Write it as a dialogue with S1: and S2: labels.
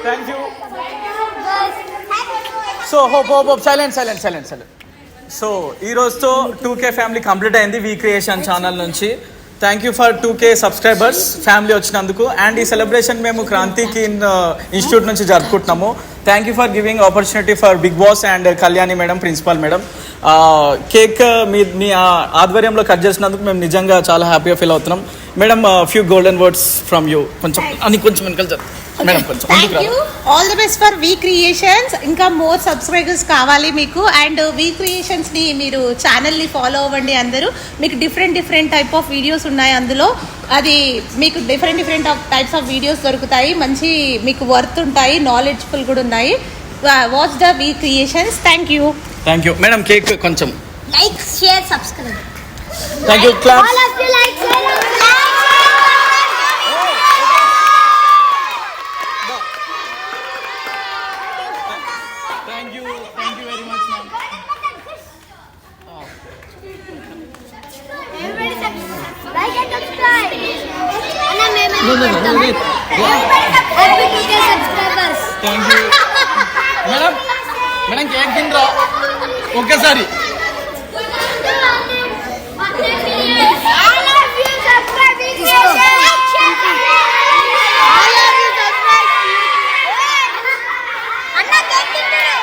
S1: Thank you. So hope silent. So ఈ రోజుతో 2K family complete అయింది వి క్రియేషన్ ఛానల్ నుంచి. Thank you for 2K subscribers family వచ్చినందుకు. And ఈ celebration మేము క్రాంతికి ఇన్స్టిట్యూట్ నుంచి జరుపుకుంటున్నాము. Thank you for giving opportunity for big boss and Kalyani madam, principal madam. Cake మీ ఆధ్వర్యంలో కట్ చేసినందుకు మేము నిజంగా చాలా హ్యాపీగా ఫీల్ అవుతున్నాం. Madam few golden words from you. కొంచెం వెనకాల మేడం కొంచెం.
S2: Thank you. All the best for we creations. ఇంకా మోర్ సబ్స్క్రైబర్స్ కావాలి మీకు. అండ్ వి క్రియేషన్స్ని మీరు ఛానల్ని ఫాలో అవ్వండి అందరూ. మీకు డిఫరెంట్ టైప్ ఆఫ్ వీడియోస్ ఉన్నాయి అందులో. అది మీకు డిఫరెంట్ టైప్స్ ఆఫ్ వీడియోస్ దొరుకుతాయి. మంచి మీకు వర్త్ ఉంటాయి, నాలెడ్జ్ఫుల్ కూడా ఉన్నాయి. Watch the V creations. Thank you
S1: madam. Cake కొంచెం
S3: like, share, subscribe.
S1: Thank you. Clap.
S3: All of you like, share,
S1: Thank you very much, ma'am.
S3: everybody like and subscribe. Anna meme.
S1: No.
S3: Everybody happy to get subscribers.
S1: Thank you. Madam cake తినరా ఒక్కసారి.
S3: All of you subscribe. Anna cake తింటాడు.